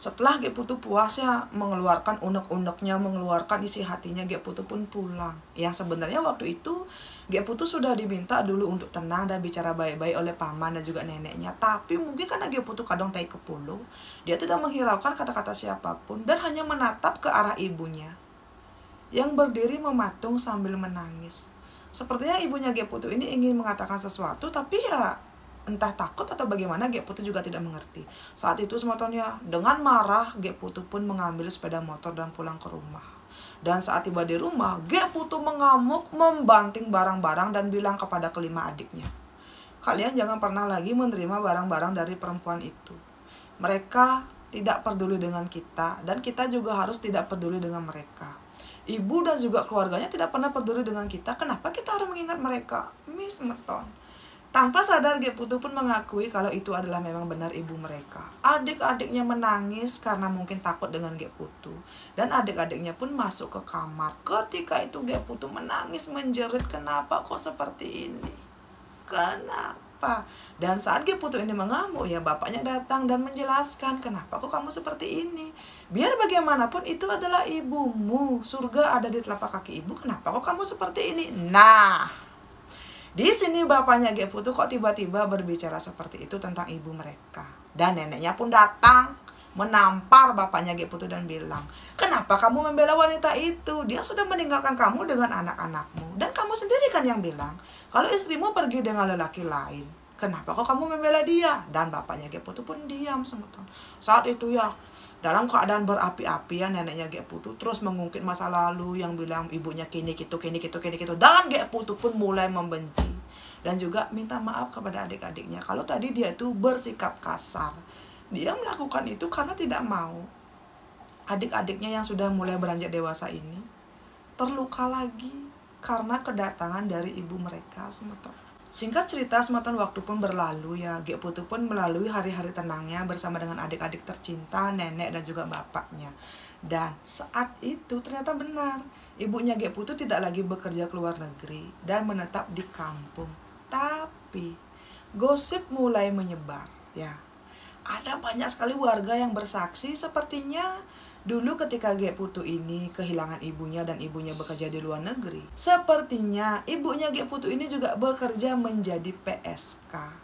Setelah Ge Putu puas ya mengeluarkan unek-uneknya, mengeluarkan isi hatinya, Ge Putu pun pulang. Yang sebenarnya waktu itu Ge Putu sudah diminta dulu untuk tenang dan bicara baik-baik oleh paman dan juga neneknya. Tapi mungkin karena Ge Putu kadang tai kepulu, dia tidak menghiraukan kata-kata siapapun dan hanya menatap ke arah ibunya yang berdiri mematung sambil menangis. Sepertinya ibunya Ge Putu ini ingin mengatakan sesuatu, tapi ya entah takut atau bagaimana, Ge Putu juga tidak mengerti. Saat itu semotonya dengan marah, Ge Putu pun mengambil sepeda motor dan pulang ke rumah. Dan saat tiba di rumah, Ge Putu mengamuk, membanting barang-barang dan bilang kepada kelima adiknya, kalian jangan pernah lagi menerima barang-barang dari perempuan itu. Mereka tidak peduli dengan kita dan kita juga harus tidak peduli dengan mereka. Ibu dan juga keluarganya tidak pernah peduli dengan kita. Kenapa kita harus mengingat mereka? Miss Meton. Tanpa sadar, Ge Putu pun mengakui kalau itu adalah memang benar ibu mereka. Adik-adiknya menangis karena mungkin takut dengan Ge Putu. Dan adik-adiknya pun masuk ke kamar. Ketika itu Ge Putu menangis menjerit, kenapa kok seperti ini? Kenapa? Dan saat Ge Putu ini mengamuk, ya bapaknya datang dan menjelaskan, kenapa kok kamu seperti ini? Biar bagaimanapun itu adalah ibumu. Surga ada di telapak kaki ibu, kenapa kok kamu seperti ini? Nah, di sini bapaknya Ge Putu kok tiba-tiba berbicara seperti itu tentang ibu mereka. Dan neneknya pun datang menampar bapaknya Ge Putu dan bilang, kenapa kamu membela wanita itu? Dia sudah meninggalkan kamu dengan anak-anakmu. Dan kamu sendiri kan yang bilang, kalau istrimu pergi dengan lelaki lain, kenapa kok kamu membela dia? Dan bapaknya Ge Putu pun diam semeton. Saat itu ya, dalam keadaan berapi-apian, neneknya Ge Putu terus mengungkit masa lalu yang bilang ibunya kini gitu. Dan Ge Putu pun mulai membenci dan juga minta maaf kepada adik-adiknya kalau tadi dia itu bersikap kasar. Dia melakukan itu karena tidak mau adik-adiknya yang sudah mulai beranjak dewasa ini terluka lagi karena kedatangan dari ibu mereka semeton. Singkat cerita, semakin waktu pun berlalu ya, Ge Putu pun melalui hari-hari tenangnya bersama dengan adik-adik tercinta, nenek dan juga bapaknya. Dan saat itu ternyata benar, ibunya Ge Putu tidak lagi bekerja ke luar negeri dan menetap di kampung. Tapi gosip mulai menyebar ya. Ada banyak sekali warga yang bersaksi sepertinya dulu ketika Ge Putu ini kehilangan ibunya dan ibunya bekerja di luar negeri, sepertinya ibunya Ge Putu ini juga bekerja menjadi PSK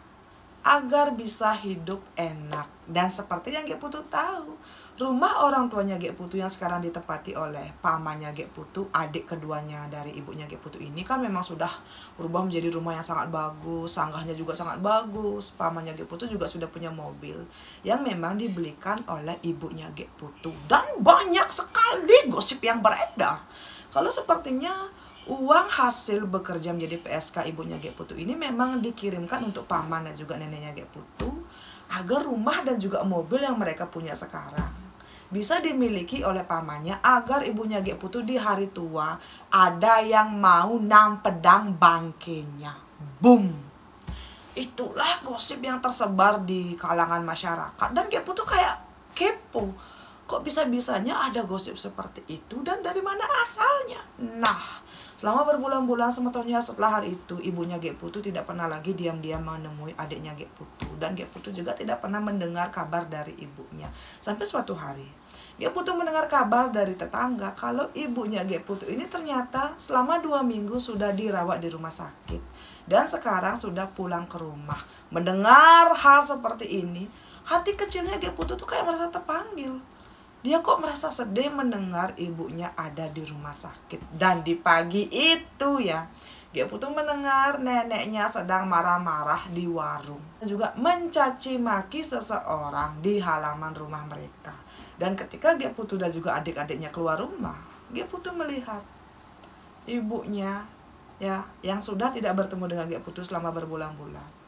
agar bisa hidup enak. Dan seperti yang Ge Putu tahu, rumah orang tuanya Ge Putu yang sekarang ditempati oleh pamannya Ge Putu, adik keduanya dari ibunya Ge Putu ini kan memang sudah berubah menjadi rumah yang sangat bagus, sanggahnya juga sangat bagus. Pamannya Ge Putu juga sudah punya mobil yang memang dibelikan oleh ibunya Ge Putu. Dan banyak sekali gosip yang beredar kalau sepertinya uang hasil bekerja menjadi PSK ibunya Ge Putu ini memang dikirimkan untuk paman dan juga neneknya Ge Putu agar rumah dan juga mobil yang mereka punya sekarang bisa dimiliki oleh pamannya, agar ibunya Ge Putu di hari tua ada yang mau nam pedang bangkainya. Boom. Itulah gosip yang tersebar di kalangan masyarakat dan Ge Putu kayak kepo. Kok bisa-bisanya ada gosip seperti itu dan dari mana asalnya? Nah, selama berbulan-bulan semetonnya setelah hari itu, ibunya Ge Putu tidak pernah lagi diam-diam menemui adiknya Ge Putu. Dan Ge Putu juga tidak pernah mendengar kabar dari ibunya. Sampai suatu hari, Ge Putu mendengar kabar dari tetangga kalau ibunya Ge Putu ini ternyata selama 2 minggu sudah dirawat di rumah sakit. Dan sekarang sudah pulang ke rumah. Mendengar hal seperti ini, hati kecilnya Ge Putu tuh kayak merasa terpanggil. Dia kok merasa sedih mendengar ibunya ada di rumah sakit. Dan di pagi itu ya, Ge Putu mendengar neneknya sedang marah-marah di warung. Juga mencaci maki seseorang di halaman rumah mereka. Dan ketika Ge Putu dan juga adik-adiknya keluar rumah, Ge Putu melihat ibunya ya yang sudah tidak bertemu dengan Ge Putu selama berbulan-bulan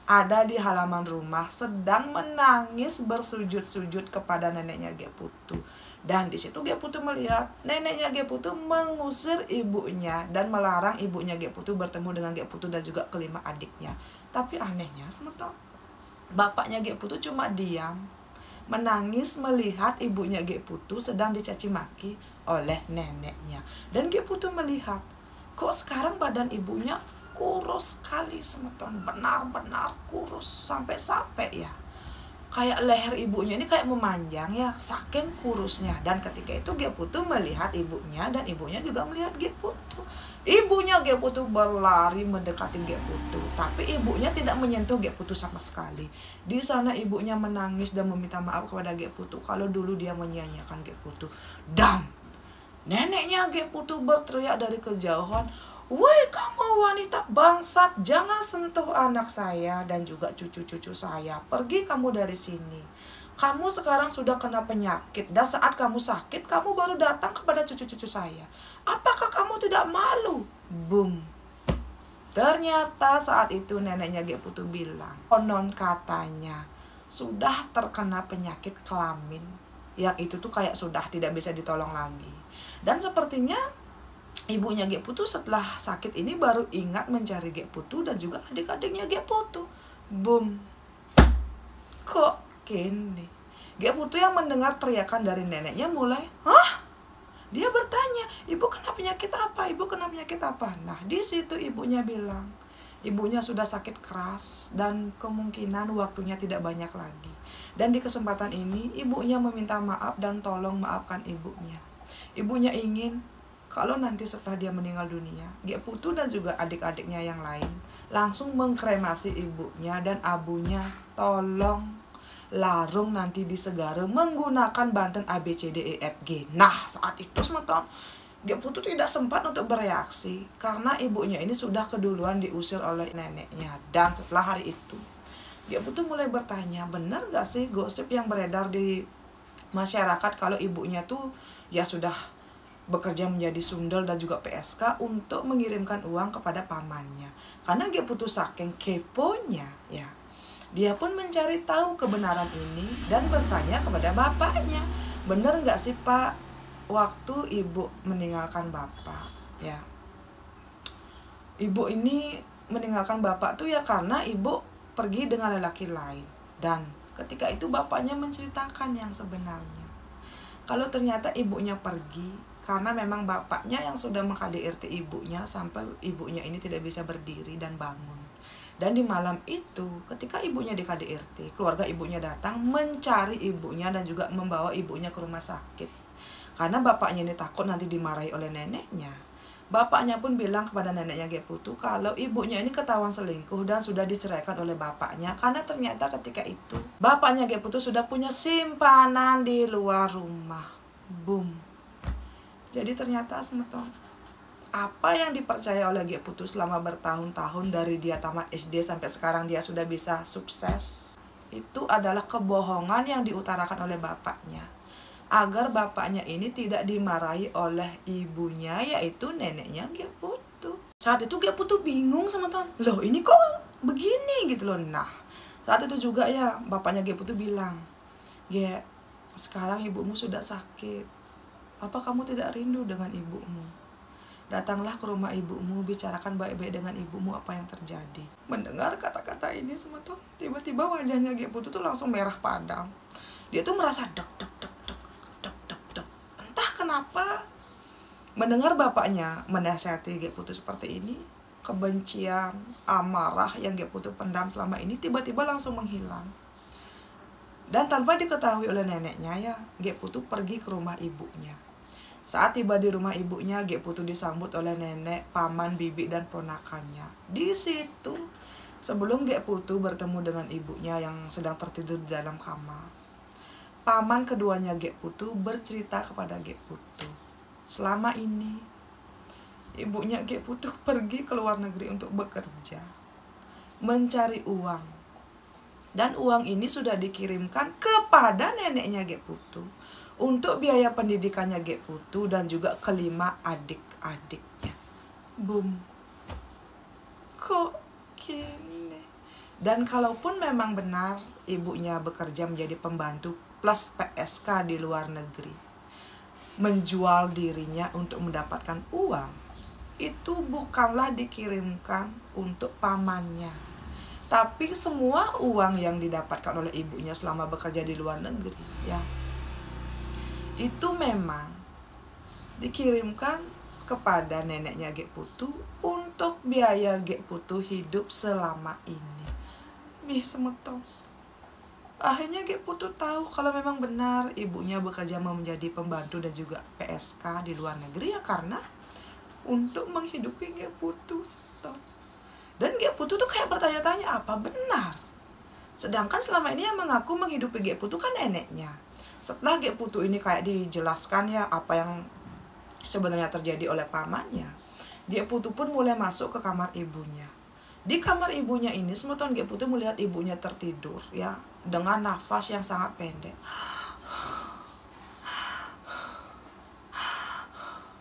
ada di halaman rumah sedang menangis bersujud-sujud kepada neneknya Ge Putu. Dan di situ Ge Putu melihat neneknya Ge Putu mengusir ibunya dan melarang ibunya Ge Putu bertemu dengan Ge Putu dan juga kelima adiknya. Tapi anehnya sementara bapaknya Ge Putu cuma diam, menangis melihat ibunya Ge Putu sedang dicaci maki oleh neneknya. Dan Ge Putu melihat, kok sekarang badan ibunya kurus sekali semeton, benar-benar kurus sampai ya kayak leher ibunya ini kayak memanjang ya, saking kurusnya. Dan ketika itu Ge Putu melihat ibunya, dan ibunya juga melihat Ge Putu. Ibunya Ge Putu berlari mendekati Ge Putu, tapi ibunya tidak menyentuh Ge Putu sama sekali. Di sana ibunya menangis dan meminta maaf kepada Ge Putu kalau dulu dia menyia-nyiakan Ge Putu. Dan neneknya Ge Putu berteriak dari kejauhan, "Woi kamu wanita bangsat, jangan sentuh anak saya dan juga cucu-cucu saya. Pergi kamu dari sini. Kamu sekarang sudah kena penyakit, dan saat kamu sakit, kamu baru datang kepada cucu-cucu saya. Apakah kamu tidak malu?" Boom. Ternyata saat itu neneknya Ge Putu bilang, konon katanya sudah terkena penyakit kelamin, yang itu tuh kayak sudah tidak bisa ditolong lagi. Dan sepertinya ibunya Ge Putu setelah sakit ini baru ingat mencari Ge Putu dan juga adik-adiknya Ge Putu. Boom. Kok gini? Ge Putu yang mendengar teriakan dari neneknya mulai, "Hah?" Dia bertanya, "Ibu kena penyakit apa? Ibu kena penyakit apa?" Nah, di situ ibunya bilang, ibunya sudah sakit keras dan kemungkinan waktunya tidak banyak lagi. Dan di kesempatan ini, ibunya meminta maaf dan tolong maafkan ibunya. Ibunya ingin kalau nanti setelah dia meninggal dunia, Ge Putu dan juga adik-adiknya yang lain langsung mengkremasi ibunya, dan abunya tolong larung nanti di Segara menggunakan banten A B C D E F G. Nah, saat itu semeton Ge Putu tidak sempat untuk bereaksi karena ibunya ini sudah keduluan diusir oleh neneknya. Dan setelah hari itu, Ge Putu mulai bertanya, benar gak sih gosip yang beredar di masyarakat kalau ibunya tuh ya sudah bekerja menjadi sundel dan juga PSK untuk mengirimkan uang kepada pamannya. Karena Ge Putu saking keponya ya, dia pun mencari tahu kebenaran ini dan bertanya kepada bapaknya, "Bener gak sih Pak, waktu ibu meninggalkan bapak ya, ibu ini meninggalkan bapak tuh ya karena ibu pergi dengan lelaki lain." Dan ketika itu bapaknya menceritakan yang sebenarnya, kalau ternyata ibunya pergi karena memang bapaknya yang sudah meng-KDRT ibunya sampai ibunya ini tidak bisa berdiri dan bangun. Dan di malam itu ketika ibunya di KDRT, keluarga ibunya datang mencari ibunya dan juga membawa ibunya ke rumah sakit. Karena bapaknya ini takut nanti dimarahi oleh neneknya. Bapaknya pun bilang kepada neneknya Ge Putu kalau ibunya ini ketahuan selingkuh dan sudah diceraikan oleh bapaknya. Karena ternyata ketika itu bapaknya Ge Putu sudah punya simpanan di luar rumah. Boom. Jadi ternyata semeton, apa yang dipercaya oleh Ge Putu selama bertahun-tahun dari dia tamat SD sampai sekarang dia sudah bisa sukses, itu adalah kebohongan yang diutarakan oleh bapaknya agar bapaknya ini tidak dimarahi oleh ibunya, yaitu neneknya Ge Putu. Saat itu Ge Putu bingung sama teman, loh ini kok begini gitu loh. Nah, saat itu juga ya bapaknya Ge Putu bilang, "Ge, sekarang ibumu sudah sakit, apa kamu tidak rindu dengan ibumu? Datanglah ke rumah ibumu, bicarakan baik-baik dengan ibumu apa yang terjadi." Mendengar kata-kata ini semeton, tiba-tiba wajahnya Ge Putu tuh langsung merah padam. Dia tuh merasa dek dek dek dek dek dek dek. Entah kenapa mendengar bapaknya menasihati Ge Putu seperti ini, kebencian, amarah yang Ge Putu pendam selama ini tiba-tiba langsung menghilang. Dan tanpa diketahui oleh neneknya ya, Ge Putu pergi ke rumah ibunya. Saat tiba di rumah ibunya, Ge Putu disambut oleh nenek, paman, bibi, dan ponakannya. Di situ, sebelum Ge Putu bertemu dengan ibunya yang sedang tertidur di dalam kamar, paman keduanya Ge Putu bercerita kepada Ge Putu, selama ini ibunya Ge Putu pergi ke luar negeri untuk bekerja, mencari uang. Dan uang ini sudah dikirimkan kepada neneknya Ge Putu untuk biaya pendidikannya Ge Putu dan juga kelima adik-adiknya. Boom. Kok gini? Dan kalaupun memang benar ibunya bekerja menjadi pembantu plus PSK di luar negeri, menjual dirinya untuk mendapatkan uang, itu bukanlah dikirimkan untuk pamannya, tapi semua uang yang didapatkan oleh ibunya selama bekerja di luar negeri ya, itu memang dikirimkan kepada neneknya Ge Putu untuk biaya Ge Putu hidup selama ini. Semetong. Akhirnya Gek Putu tahu kalau memang benar ibunya bekerja menjadi pembantu dan juga PSK di luar negeri ya karena untuk menghidupi Gek Putu. Dan Gek Putu tuh kayak bertanya-tanya, apa benar? Sedangkan selama ini yang mengaku menghidupi Gek Putu kan neneknya. Setelah Gek Putu ini kayak dijelaskan ya apa yang sebenarnya terjadi oleh pamannya, Gek Putu pun mulai masuk ke kamar ibunya. Di kamar ibunya ini, semeton Gek Putu melihat ibunya tertidur ya dengan nafas yang sangat pendek.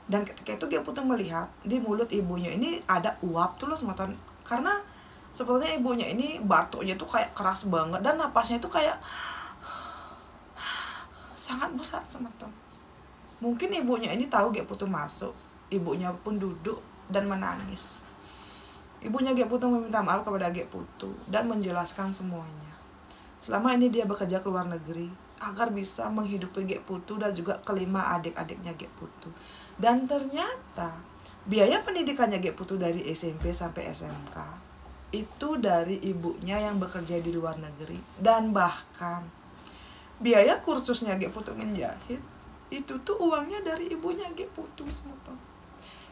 Dan ketika itu Gek Putu melihat di mulut ibunya ini ada uap tuh loh semeton. Karena sebetulnya ibunya ini batuknya tuh kayak keras banget dan napasnya itu kayak sangat berat semeton. Mungkin ibunya ini tahu Gek Putu masuk. Ibunya pun duduk dan menangis. Ibunya Gek Putu meminta maaf kepada Gek Putu dan menjelaskan semuanya. Selama ini dia bekerja ke luar negeri agar bisa menghidupi Gek Putu dan juga kelima adik-adiknya Gek Putu. Dan ternyata biaya pendidikannya Gek Putu dari SMP sampai SMK itu dari ibunya yang bekerja di luar negeri. Dan bahkan biaya kursusnya Gek Putu menjahit itu tuh uangnya dari ibunya Gek Putu semua.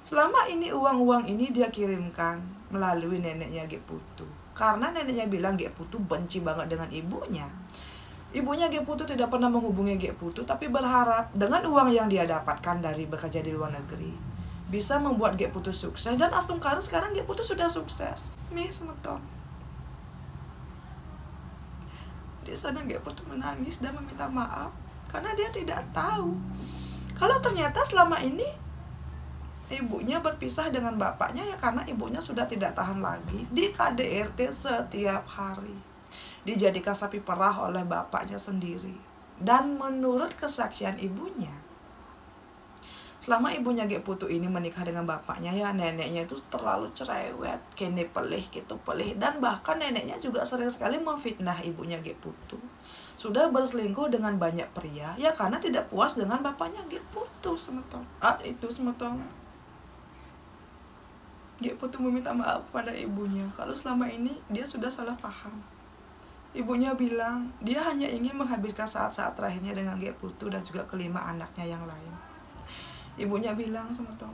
Selama ini uang-uang ini dia kirimkan melalui neneknya Gek Putu. Karena neneknya bilang Gek Putu benci banget dengan ibunya. Ibunya Gek Putu tidak pernah menghubungi Gek Putu, tapi berharap dengan uang yang dia dapatkan dari bekerja di luar negeri bisa membuat Gek Putu sukses. Dan astungkara sekarang Gek Putu sudah sukses. Semeton. Di sana Gek Putu menangis dan meminta maaf karena dia tidak tahu kalau ternyata selama ini ibunya berpisah dengan bapaknya ya karena ibunya sudah tidak tahan lagi di KDRT setiap hari. Dijadikan sapi perah oleh bapaknya sendiri. Dan menurut kesaksian ibunya, selama ibunya Gek Putu ini menikah dengan bapaknya ya neneknya itu terlalu cerewet, kene pelih gitu pelih, dan bahkan neneknya juga sering sekali memfitnah ibunya Gek Putu. Sudah berselingkuh dengan banyak pria ya karena tidak puas dengan bapaknya Gek Putu semeton. Itu semeton. Gek Putu meminta maaf pada ibunya kalau selama ini dia sudah salah paham. Ibunya bilang dia hanya ingin menghabiskan saat-saat terakhirnya dengan Gek Putu dan juga kelima anaknya yang lain. Ibunya bilang semeton,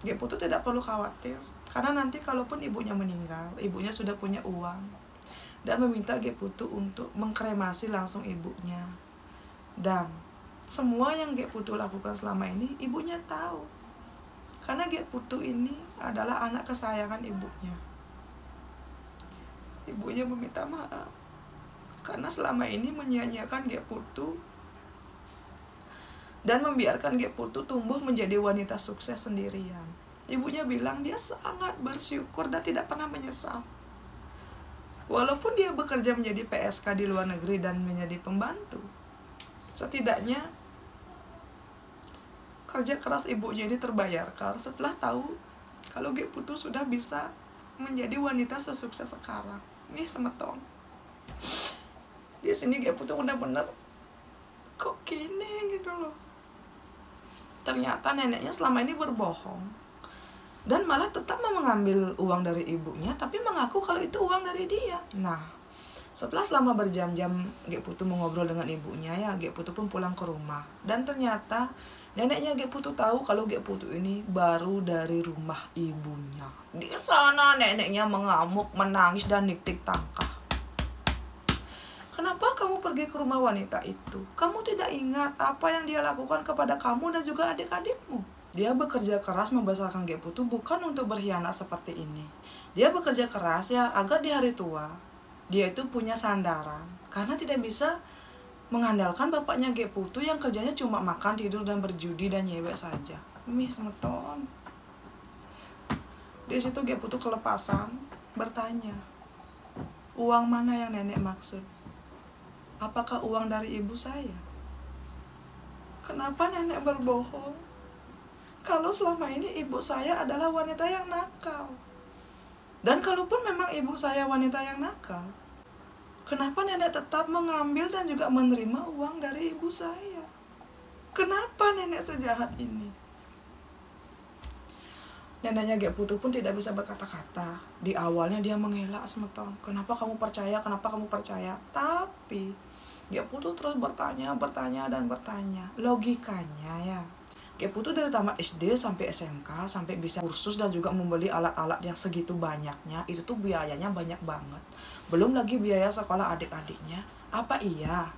Gek Putu tidak perlu khawatir karena nanti kalaupun ibunya meninggal, ibunya sudah punya uang. Dan meminta Gek Putu untuk mengkremasi langsung ibunya. Dan semua yang Gek Putu lakukan selama ini ibunya tahu. Karena Gek Putu ini adalah anak kesayangan ibunya. Ibunya meminta maaf karena selama ini menyia-nyiakan Gek Putu dan membiarkan Gek Putu tumbuh menjadi wanita sukses sendirian. Ibunya bilang dia sangat bersyukur dan tidak pernah menyesal. Walaupun dia bekerja menjadi PSK di luar negeri dan menjadi pembantu, setidaknya kerja keras ibunya ini terbayarkan setelah tahu kalau Gek Putu sudah bisa menjadi wanita sesukses sekarang. Semeton. Di sini Gek Putu benar-benar kok gini gitu loh. Ternyata neneknya selama ini berbohong dan malah tetap mengambil uang dari ibunya tapi mengaku kalau itu uang dari dia. Nah, selama berjam-jam Gek Putu mengobrol dengan ibunya ya Gek Putu pun pulang ke rumah. Dan ternyata neneknya Gek Putu tahu kalau Gek Putu ini baru dari rumah ibunya. Di sana neneknya mengamuk, menangis dan niktik tangkah. Kenapa kamu pergi ke rumah wanita itu? Kamu tidak ingat apa yang dia lakukan kepada kamu dan juga adik-adikmu? Dia bekerja keras membesarkan Gek Putu bukan untuk berkhianat seperti ini. Dia bekerja keras ya agar di hari tua dia itu punya sandaran karena tidak bisa mengandalkan bapaknya Gek Putu yang kerjanya cuma makan, tidur, dan berjudi dan nyewek saja. Semeton. Di situ Gek Putu kelepasan bertanya, uang mana yang nenek maksud? Apakah uang dari ibu saya? Kenapa nenek berbohong? Kalau selama ini ibu saya adalah wanita yang nakal. Dan kalaupun memang ibu saya wanita yang nakal, kenapa nenek tetap mengambil dan juga menerima uang dari ibu saya? Kenapa nenek sejahat ini? Neneknya Gek Putu pun tidak bisa berkata-kata. Di awalnya dia mengelak semeton. Kenapa kamu percaya? Kenapa kamu percaya? Tapi Gek Putu terus bertanya, dan bertanya. Logikanya ya, Gek Putu dari tamat SD sampai SMK, sampai bisa kursus dan juga membeli alat-alat yang segitu banyaknya, itu tuh biayanya banyak banget. Belum lagi biaya sekolah adik-adiknya. Apa iya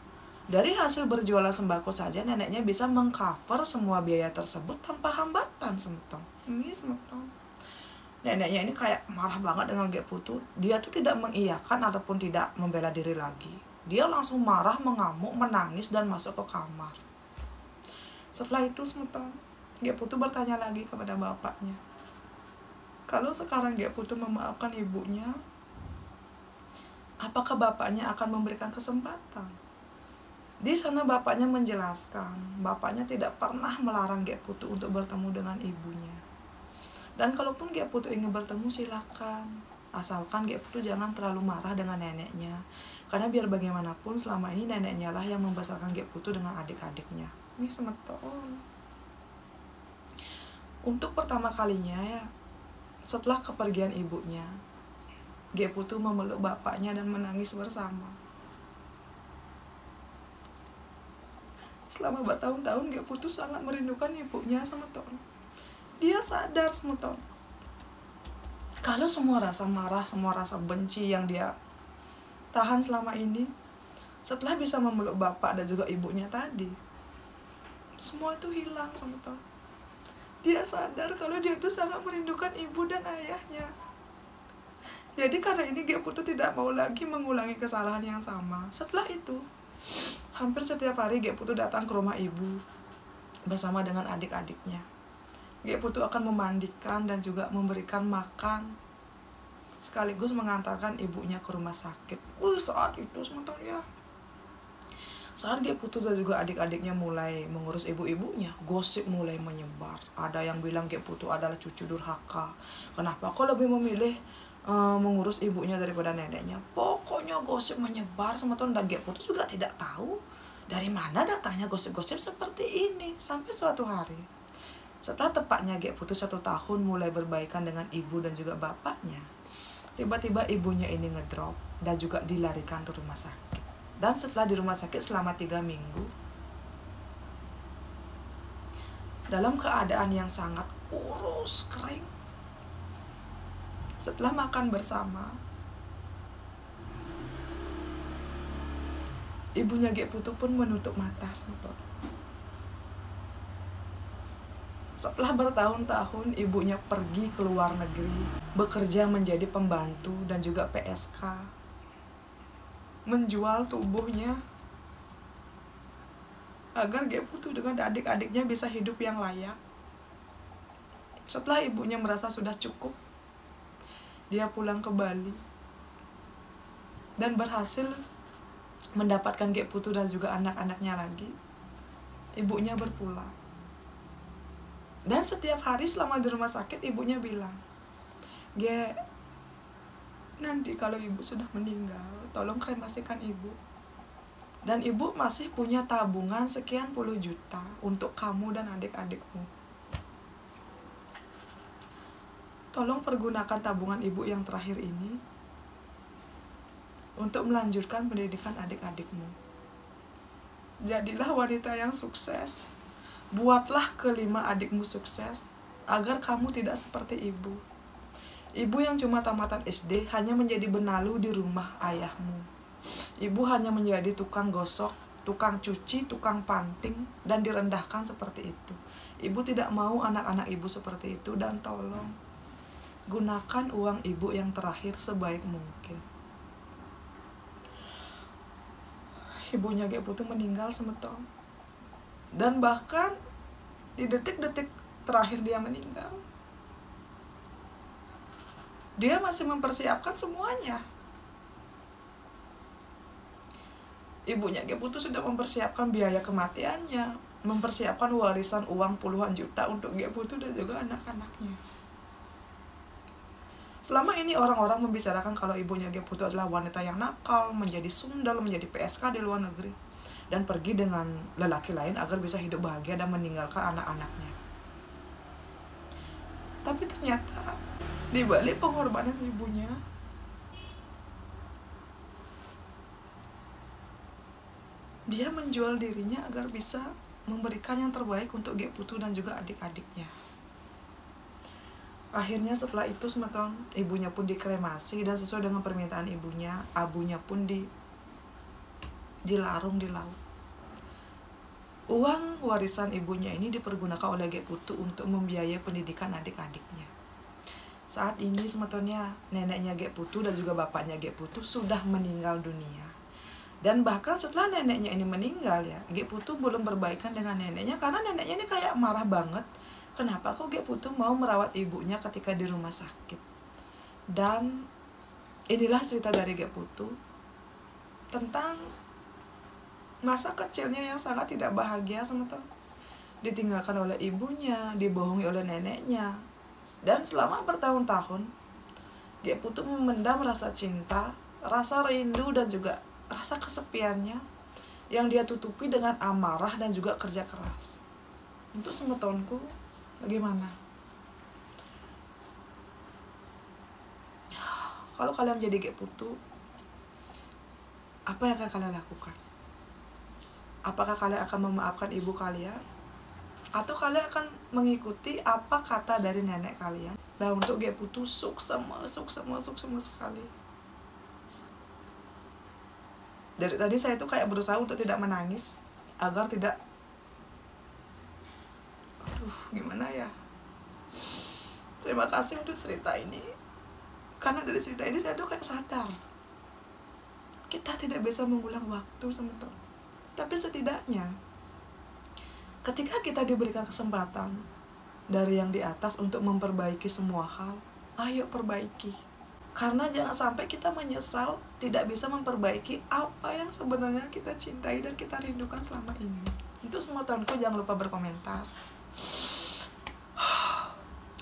dari hasil berjualan sembako saja neneknya bisa mengcover semua biaya tersebut tanpa hambatan, semetong? Ini semetong. Neneknya ini kayak marah banget dengan Gek Putu. Dia tuh tidak mengiyakan ataupun tidak membela diri lagi. Dia langsung marah, mengamuk, menangis, dan masuk ke kamar. Setelah itu semetong, Gek Putu bertanya lagi kepada bapaknya. Kalau sekarang Gek Putu memaafkan ibunya, apakah bapaknya akan memberikan kesempatan? Di sana bapaknya menjelaskan, bapaknya tidak pernah melarang Gek Putu untuk bertemu dengan ibunya. Dan kalaupun Gek Putu ingin bertemu, silakan. Asalkan Gek Putu jangan terlalu marah dengan neneknya. Karena biar bagaimanapun selama ini neneknya lah yang membesarkan Gek Putu dengan adik-adiknya. Ini semeton. Untuk pertama kalinya ya, setelah kepergian ibunya, Gek Putu memeluk bapaknya dan menangis bersama. Selama bertahun-tahun Gek Putu sangat merindukan ibunya, semeton. Dia sadar, semeton, kalau semua rasa marah, semua rasa benci yang dia tahan selama ini, setelah bisa memeluk bapak dan juga ibunya tadi, semua itu hilang, semeton. Dia sadar kalau dia itu sangat merindukan ibu dan ayahnya. Jadi karena ini Gek Putu tidak mau lagi mengulangi kesalahan yang sama. Setelah itu, hampir setiap hari Gek Putu datang ke rumah ibu bersama dengan adik-adiknya. Gek Putu akan memandikan dan juga memberikan makan, sekaligus mengantarkan ibunya ke rumah sakit. Saat itu sementara ya, saat Gek Putu dan juga adik-adiknya mulai mengurus ibu-ibunya, gosip mulai menyebar. Ada yang bilang Gek Putu adalah cucu durhaka. Kenapa kok lebih memilih mengurus ibunya daripada neneknya? Pokoknya gosip menyebar, sementara dan Gek Putu juga tidak tahu dari mana datangnya gosip-gosip seperti ini. Sampai suatu hari, setelah tepatnya Gek Putu 1 tahun mulai berbaikan dengan ibu dan juga bapaknya, tiba-tiba ibunya ini ngedrop dan juga dilarikan ke rumah sakit. Dan setelah di rumah sakit selama 3 minggu, dalam keadaan yang sangat kurus, kering, setelah makan bersama, ibunya Gek Putu pun menutup mata, semeton. Setelah bertahun-tahun ibunya pergi ke luar negeri, bekerja menjadi pembantu dan juga PSK, menjual tubuhnya agar Gek Putu dengan adik-adiknya bisa hidup yang layak. Setelah ibunya merasa sudah cukup, dia pulang ke Bali dan berhasil mendapatkan Gek Putu dan juga anak-anaknya lagi. Ibunya berpulang. Dan setiap hari selama di rumah sakit, ibunya bilang, Gek, nanti kalau ibu sudah meninggal, tolong kremasikan ibu. Dan ibu masih punya tabungan sekian puluh juta untuk kamu dan adik-adikmu. Tolong pergunakan tabungan ibu yang terakhir ini untuk melanjutkan pendidikan adik-adikmu. Jadilah wanita yang sukses. Buatlah kelima adikmu sukses, agar kamu tidak seperti ibu. Ibu yang cuma tamatan SD hanya menjadi benalu di rumah ayahmu. Ibu hanya menjadi tukang gosok, tukang cuci, tukang panting, dan direndahkan seperti itu. Ibu tidak mau anak-anak ibu seperti itu, dan tolong gunakan uang ibu yang terakhir sebaik mungkin. Ibunya Gek Putu meninggal, semetong. Dan bahkan di detik-detik terakhir dia meninggal, dia masih mempersiapkan semuanya. Ibunya Gek Putu sudah mempersiapkan biaya kematiannya, mempersiapkan warisan uang puluhan juta untuk Gek Putu dan juga anak-anaknya. Selama ini orang-orang membicarakan kalau ibunya Gek Putu adalah wanita yang nakal, menjadi sundal, menjadi PSK di luar negeri, dan pergi dengan lelaki lain agar bisa hidup bahagia dan meninggalkan anak-anaknya. Tapi ternyata di balik pengorbanan ibunya, dia menjual dirinya agar bisa memberikan yang terbaik untuk Gek Putu dan juga adik-adiknya. Akhirnya setelah itu semeton, ibunya pun dikremasi dan sesuai dengan permintaan ibunya, abunya pun dilarung di laut. Uang warisan ibunya ini dipergunakan oleh Gek Putu untuk membiayai pendidikan adik-adiknya. Saat ini semetonnya neneknya Gek Putu dan juga bapaknya Gek Putu sudah meninggal dunia. Dan bahkan setelah neneknya ini meninggal ya, Gek Putu belum berbaikan dengan neneknya karena neneknya ini kayak marah banget. Kenapa kok Gek Putu mau merawat ibunya ketika di rumah sakit? Dan inilah cerita dari Gek Putu tentang masa kecilnya yang sangat tidak bahagia semeton. Ditinggalkan oleh ibunya, dibohongi oleh neneknya. Dan selama bertahun-tahun Gek Putu memendam rasa cinta, rasa rindu dan juga rasa kesepiannya yang dia tutupi dengan amarah dan juga kerja keras. Untuk semetonku, bagaimana? Kalau kalian menjadi Gek Putu, apa yang akan kalian lakukan? Apakah kalian akan memaafkan ibu kalian? Atau kalian akan mengikuti apa kata dari nenek kalian? Nah, untuk Gek Putu suksema sekali. Dari tadi saya tuh kayak berusaha untuk tidak menangis agar tidak, gimana ya. Terima kasih untuk cerita ini. Karena dari cerita ini saya tuh kayak sadar kita tidak bisa mengulang waktu semeton. Tapi setidaknya ketika kita diberikan kesempatan dari yang di atas untuk memperbaiki semua hal, ayo perbaiki. Karena jangan sampai kita menyesal tidak bisa memperbaiki apa yang sebenarnya kita cintai dan kita rindukan selama ini. Untuk semua temanku jangan lupa berkomentar.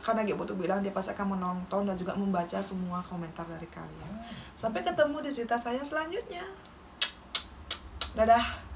Karena Gek Putu bilang dia pasti akan menonton dan juga membaca semua komentar dari kalian. Sampai ketemu di cerita saya selanjutnya. Dadah.